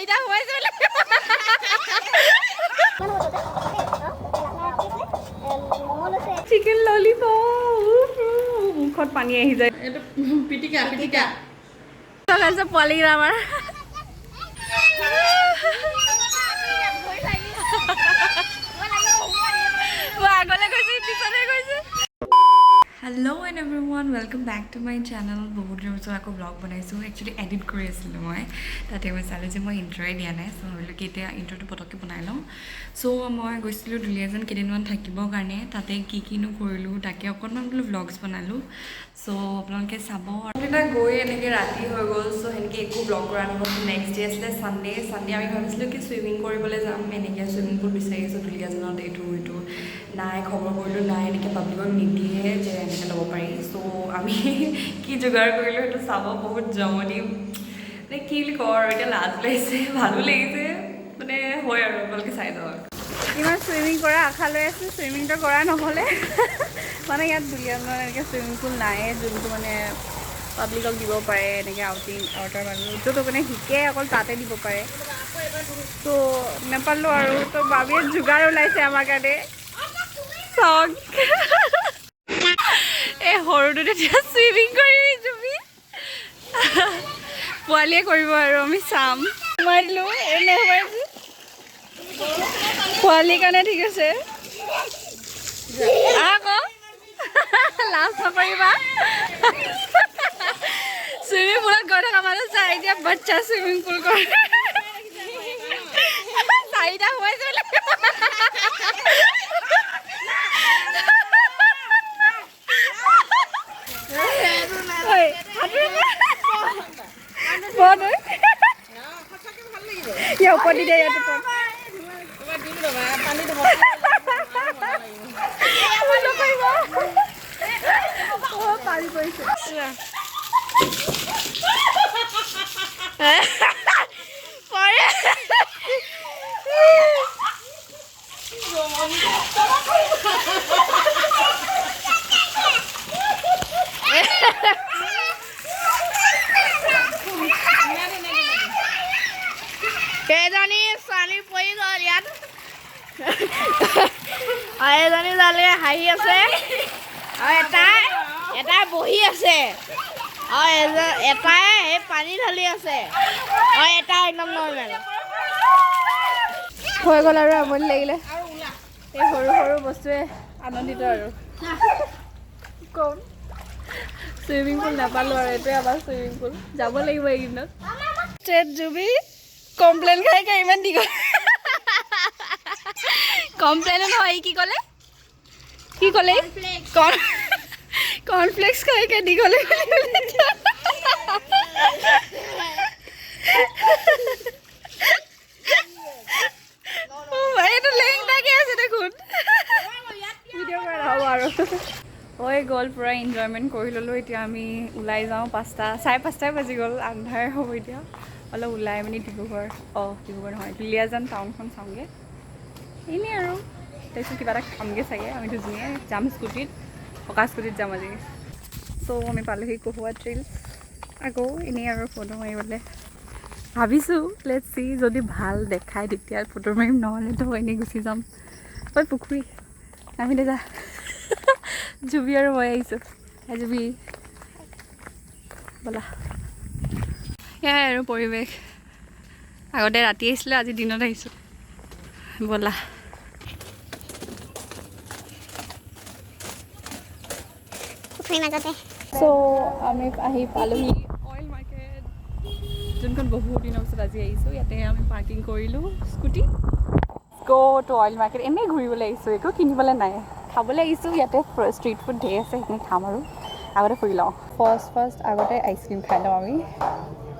চাৰিটা সোমাইছে chicken lollipop মুখত পানী আহি যায় এইটো পিটিকা পিটিকা পোৱালি আমাৰ আগলৈ গৈছে পিছলৈ গৈছে Hello and everyone, welcome back to my channel. বহুত দিনৰ পিছত আকৌ ব্লগ বনাইছোঁ একচুৱেলি এডিট কৰি আছিলোঁ মই তাতে মই চালোঁ যে মই ইণ্ট্ৰ'ই দিয়া নাই চ' ভাবিলোঁ কি এতিয়া ইণ্ট্ৰ'টো পটককৈ বনাই লওঁ চ' মই গৈছিলোঁ দুলীয়াজান কেইদিনমান থাকিবৰ কাৰণে তাতে কি কিনো কৰিলোঁ তাকে অকণমান বোলো ব্লগছ বনালোঁ চ' আপোনালোকে চাব আৰু এটা গৈ এনেকৈ ৰাতি হৈ গ'ল চ' সেনেকৈ একো ব্লগ কৰা নহ'ল নেক্সট ডে আছিলে ছানডে আমি ভাবিছিলোঁ কি চুইমিং কৰিবলৈ যাম এনেকৈ চুইমিং পুল বিচাৰিছোঁ দুলীয়াজানত এইটো নাই খবৰ কৰিলোঁ নাই এনেকৈ পাব্লিকক নিদিয়ে যে এনেকৈ ল'ব পাৰি চ' আমি কি যোগাৰ কৰিলোঁ সেইটো চাব বহুত জমনি মানে কি বুলি কওঁ আৰু এতিয়া লাজ লাগিছে ভালো লাগিছে মানে হয় আৰু আপোনালোকে চাই যাওক ইমান চুইমিং কৰা আশা লৈ আছোঁ চুইমিংটো কৰা নহ'লে মানে ইয়াত দুলীয়াজানত এনেকৈ চুইমিং পুল নাই যোনটো মানে পাব্লিকক দিব পাৰে এনেকৈ আউটাৰ মানুহ য'ত মানে শিকে অকল তাতে দিব পাৰে ত' নাপালোঁ আৰু ত' বাবিয়ে যোগাৰ ওলাইছে আমাৰ কাৰণে চক এই সৰুটো তেতিয়া চুইমিং কৰিবি তুমি পোৱালীয়ে কৰিব আৰু আমি চাম সোমাই দিলোঁ এনে সোমাইছোঁ পোৱালীৰ কাৰণে ঠিক আছে আকৌ লাজ নকৰিবা চুইমিং পুলত গৈ থকা মানুহ চাই এতিয়া বাচ্চা চুইমিং পুল কৰে চাৰিটা সোমাইছে ওপৰত দি দিয়ে ইয়াতে পানী পৰিছে কেইজনী ছোৱালী পৰি গ'ল ইয়াত আৰু এজনী ছোৱালীয়ে হাঁহি আছে আৰু এটাই বহি আছে আৰু এটাই সেই পানী ঢালি আছে আৰু এটা একদম নৰ্মেল হৈ গ'ল আৰু আমনি লাগিলে এই সৰু সৰু বস্তুৱে আনন্দিত আৰু কম চুইমিং পুল নাপালোঁ আৰু এইটোৱে আমাৰ চুইমিং পুল যাব লাগিব এইকেইদিনত ষ্ট্ৰেট জুবি কমপ্লেইন খাই ইমান দীঘল কমপ্লেইনো নহয় কি ক'লে কৰ্ণফ্লেক্স খাই দীঘলে এইটো লেংটাকে আছে দেখোন ভিডিঅ' কৰা নহ'ব আৰু হৈ গ'ল পূৰা এনজয়মেণ্ট কৰি ল'লোঁ এতিয়া আমি ওলাই যাওঁ 5:30 বাজি গ'ল আন্ধাৰ হ'ব এতিয়া অলপ ওলাই মানে ডিব্ৰুগড় নহয় দুলীয়াজান টাউনখন চাওঁগৈ এনেই আৰু তাৰপিছত কিবা এটা খামগৈ চাগে আমি দুজনীয়ে যাম স্কুটিত পকা স্কুটিত যাম আজি চ' আমি পালোহি কহুৱা ট্ৰেইলছ আকৌ এনেই আৰু ফটো মাৰিবলৈ ভাবিছোঁ লেটছ চি যদি ভাল দেখায় তেতিয়া ফটো মাৰিম নহ'লেতো এনেই গুচি যাম ঐ পুখুৰী আমি যা জুবি আৰু মই আহিছোঁ জুবি ব'লা সেয়াই আৰু পৰিৱেশ আগতে ৰাতি আহিছিলোঁ আজি দিনত আহিছোঁ ব'লা চ' আমি আহি পালোহি অইল মাৰ্কেট যোনখন বহুত দিনৰ পিছত আজি আহিছোঁ ইয়াতে আমি পাৰ্কিং কৰিলোঁ স্কুটি গ' টু অইল মাৰ্কেট এনেই ঘূৰিবলৈ আহিছোঁ একো কিনিবলৈ নাই খাবলৈ আহিছোঁ ইয়াতে ষ্ট্ৰীট ফুড ধেৰ আছে সেইখিনি খাম আৰু আগতে ফুৰি লওঁ ফাৰ্ষ্ট আগতে আইচক্ৰীম খাই লওঁ আমি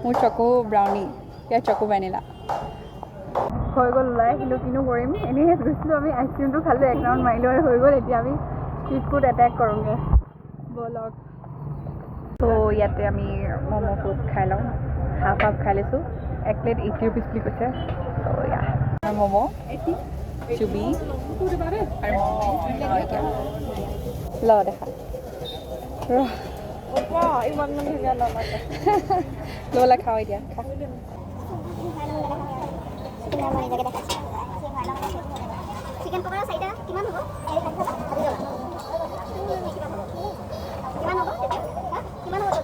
মোৰ চকু ব্ৰাউনি ইয়াৰ চকু ভেনিলা হৈ গ'ল ওলাই কিন্তু কিনো কৰিম এনেই গৈছিলোঁ আমি আইচক্ৰীমটো খালোঁ এক ৰাউণ্ড মাৰিলোঁ আৰু হৈ গ'ল এতিয়া আমি ষ্ট্ৰীট ফুড এটেক কৰোঁগৈ ব'লক ত' ইয়াতে আমি ম'ম' ফুড খাই লওঁ হাফ খাই লৈছোঁ 1 প্লেট 80 rupees বুলি কৈছে ত' ইয়া ম'ম' চুবি আৰু ল দেখা ইমান ধুনীয়া ল'বলৈ খাওঁ এতিয়া চিকেন পকৰা চাইটা কিমান হ'ব কিমান হ'ব কিমান হ'ব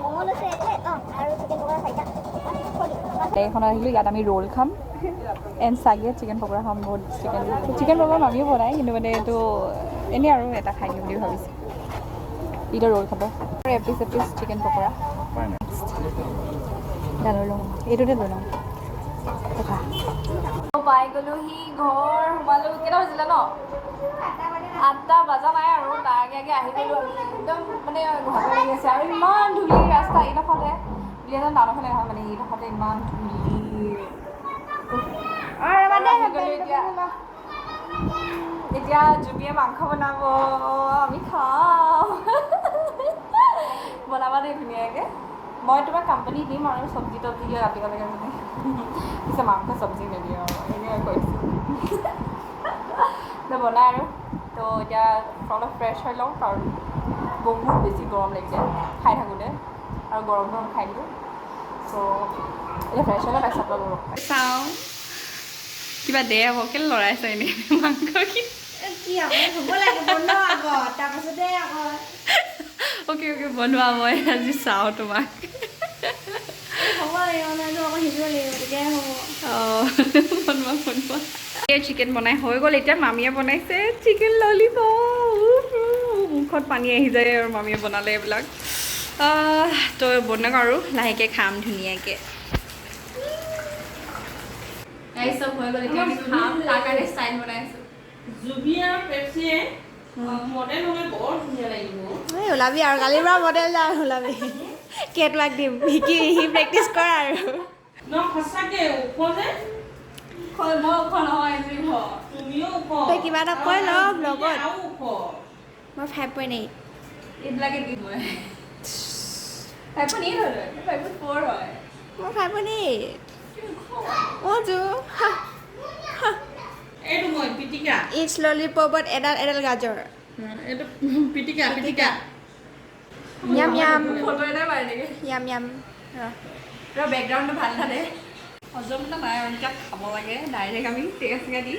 মঙল আছে আৰু চিকেন পকৰা চাইটা এইখন আহিলোঁ ইয়াত আমি ৰোল খাম এণ্ড চাগে চিকেন পকৰা খাম বহুত চিকেন পকৰা মামিও বনাই কিন্তু মানে এইটো এনেই আৰু এটা খাই দিম বুলি ভাবিছোঁ এইটো ৰোল খাব আৰু এপিচ চিকেন পকৰা লৈ লওঁ এইটোতে লৈ লওঁ পাই গ'লোহি ঘৰ সোমালোঁ কেইটা বাজিলে ন 8টা বজা নাই আৰু তাৰ আগে আগে আহি গ'লোঁ আমি একদম মানে ভাগৰ লাগি আছে আৰু ইমান ধূলি ৰাস্তা এইডোখৰতে বুলিয়ে টাউনৰফালে নহয় মানে এইডোখৰতে ইমান ধূলি এতিয়া জুবিয়ে মাংস বনাব আমি খাওঁ বনাবা দেই ধুনীয়াকৈ মই তোমাক কোম্পানী দিম আৰু চব্জি তব্জি দিয়ে ৰাতিব লাগে মানে পিছে মাংস চব্জি নিদিওঁ আৰু এনেকৈ কৈছোঁ বনাই আৰু তো এতিয়া অলপ ফ্ৰেছ হৈ লওঁ কাৰণ বহুত বেছি গৰম লাগিছে খাই থাকোঁতে আৰু গৰম খাই দিলোঁ চ' এতিয়া ফ্ৰেছ হ'লে তাৰপিছত অলপ চাওঁ কিবা দে হ'ব কেলৈ লৰাইছে এনেই মাংস কি হ'ব লাগে বনোৱা আগত তাৰপাছতে অ'কে বনোৱা মই আজি চাওঁ তোমাক চিকেন বনাই হৈ গ'ল এতিয়া মামীয়ে বনাইছে চিকেন ললিপপ মুখত পানী আহি যায় আৰু মামীয়ে বনালে এইবিলাক তো বনাওক আৰু লাহেকৈ খাম ধুনীয়াকৈ এই চব হৈ গ'ল এতিয়া আমি খাম তাৰ কাৰণে ষ্টাইল বনাইছোঁ জুবিয়া পেপচিয়ে মডেল হ'লে বৰ ধুনীয়া লাগিব এই ওলাবি আৰু কালিৰ পৰা মডেল যাওঁ ওলাবি কেটৱাক দিম সি প্ৰেক্টিচ কৰ আৰু সঁচাকৈ ওখ যে মই ওখ নহয় তুমিও ওখ তই কিবা এটা কৈ ল ব্লগত মই 5.8 এইবিলাকে দিম মই 5.8 হয় 5.4 হয় মই 5.8 এইটো মই পিটিকা ইটছ ললিপপত এডাল গাজৰ এইটো পিটিকা য়াম য়াম ফটো এটা মাৰি নেকি য়াম য়াম ৰ বেকগ্ৰাউণ্ডটো ভাল থাকে হজম নাই এতিয়া খাব লাগে ডাইৰেক্ট আমি টেঙা চেঙা দি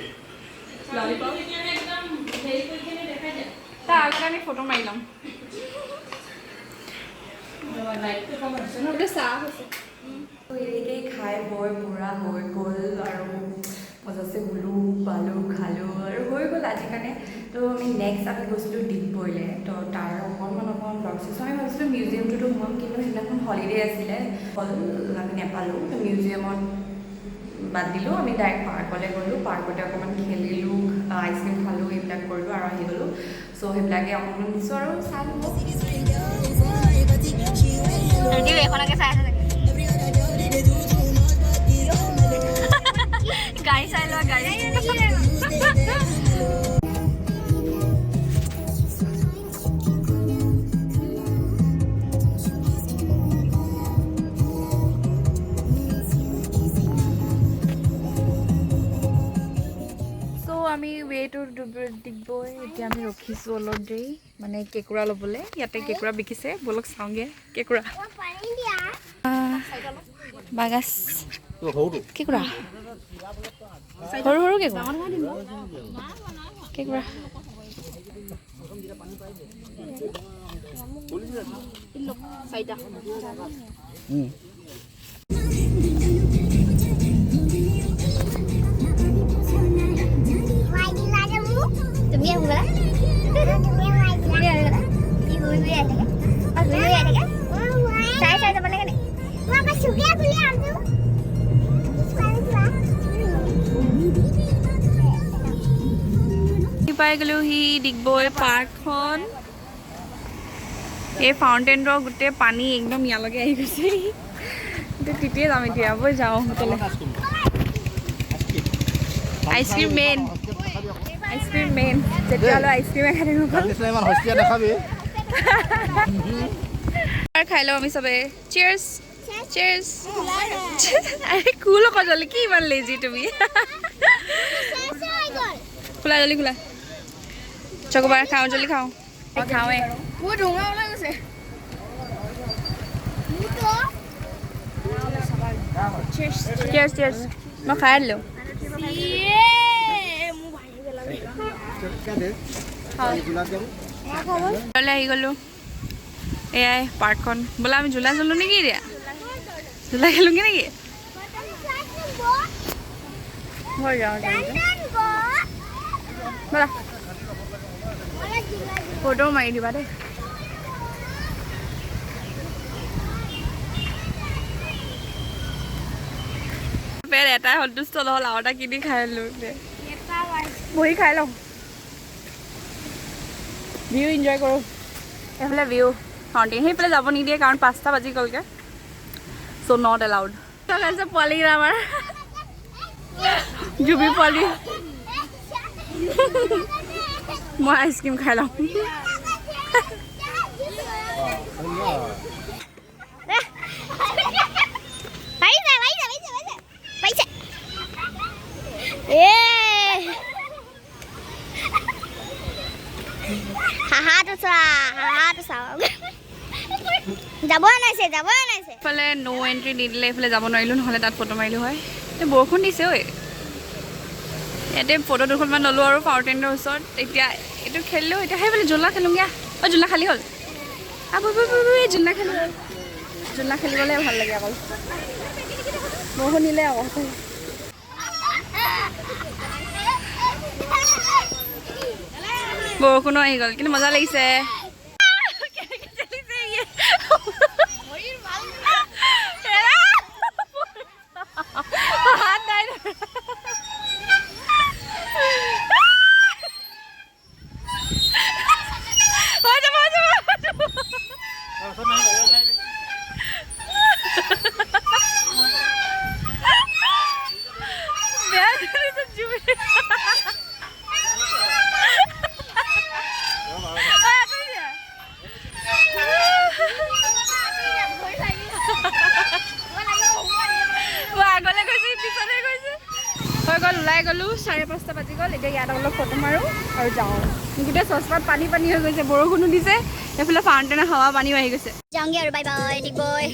ললিপপ একদম হেৰি কৰি কিনে দেখাই দিয়ে তাৰ আগতে আমি ফটো মাৰি ল'ম চাহ হৈছে এনেকৈ খাই বৈ বুঢ়া হৈ গ'ল আৰু মজাছে শুলোঁ পালোঁ খালোঁ আৰু হৈ গ'ল আজিৰ কাৰণে তো আমি নেক্সট আমি গৈছিলোঁ ডিগবৈলৈ তো তাৰ অকণমান ব্লগ চাইছোঁ আমি ভাবিছিলোঁ মিউজিয়ামটোতো সোমাম কিন্তু সেইদিনাখন হলিডে আছিলে আমি নাপালোঁ তো মিউজিয়ামত বাদ দিলোঁ আমি ডাইৰেক্ট পাৰ্কলৈ গ'লোঁ পাৰ্কতে অকণমান খেলিলোঁ আইচক্ৰীম খালোঁ এইবিলাক কৰিলোঁ আৰু আহি গ'লোঁ চ' সেইবিলাকে অকণমান দিছোঁ আৰু চাই ল'ব এখনকে চাই আছে গাড়ী চাই লোৱা গাড়ী আমি ৱে টু ডিগবৈ এতিয়া আমি ৰখিছোঁ অলপ দেৰি মানে কেঁকুৰা ল'বলৈ ইয়াতে কেঁকুৰা বিকিছে ব'লক চাওঁগৈ কেঁকুৰা বাগাছ কেঁকুৰা সৰু সৰু কেঁকুৰা কেঁকুৰা পাই গ'লো সি ডিগবৈ পাৰ্কখন এই ফাউণ্টেইনৰ গোটেই পানী একদম ইয়ালৈকে আহি গৈছে তেতিয়াই যাম এতিয়া বৈ যাওঁ হোটেললৈ আইচক্ৰীম মেইন তেতিয়াহ'লে আইচক্ৰীমে খাই থাকিব খাই লওঁ আমি চবে চিয়াৰ্ছ চিয়াৰ্ছ আৰে কুল আকৌ জলদি কি ইমান লেজি তুমি খোলা জলদি খোলা চকোবাৰ খাওঁ জলদি খাওঁ খাওঁৱে বহুত ধোঁৱা ওলাই গৈছে চিয়াৰ্ছ চিয়াৰ্ছ মই খাই দিলোঁ আহি গ'লোঁ এয়াই পাৰ্কখন বোলে আমি ঝোলা চলোঁ নেকি এতিয়া ঝোলা খেলোঁগৈ নেকি হৈ যাওঁ ব'লা ফটো মাৰি দিবা দেই এটাই সন্তুষ্ট নহ'ল আৰু এটা কিনি খাই ল'লোঁ বহি খাই লওঁ ভিউ এনজয় কৰোঁ এইফালে ভিউ ফাউণ্টেইন সেইফালে যাব নিদিয়ে কাৰণ 5টা বাজি গ'লগৈ চ' নট এলাউড আছে পোৱালি আমাৰ জুবি পোৱালি মই আইচক্ৰীম খাই লওঁ এইফালে নো এণ্ট্ৰি দি দিলে এইফালে যাব নোৱাৰিলোঁ নহ'লে তাত ফটো মাৰিলোঁ হয় বৰষুণ দিছে ঐ ইয়াতে ফটো দুখনমান ল'লোঁ আৰু ফাউণ্টেইনৰ ওচৰত এতিয়া এইটো খেলিলোঁ এতিয়া সেইফালে জোলনা খেলোঁগৈ অঁ জোলনা খালী হ'ল জোলনা খেলোঁ জোলনা খেলিবলৈ ভাল লাগে অকল বৰষুণ দিলে আকৌ বৰষুণো আহি গ'ল কিন্তু মজা লাগিছে ওলাই গ'লোঁ 5:30 বাজি গ'ল এতিয়া ইয়াত অলপ ফটো মাৰোঁ আৰু যাওঁ গোটেই চচমাত পানী পানী হৈ গৈছে বৰষুণো দিছে এইফালে ফাউণ্টেইনৰ হাৱা পানীও আহি গৈছে যাওঁগৈ আৰু বাই বাই ডিগবৈ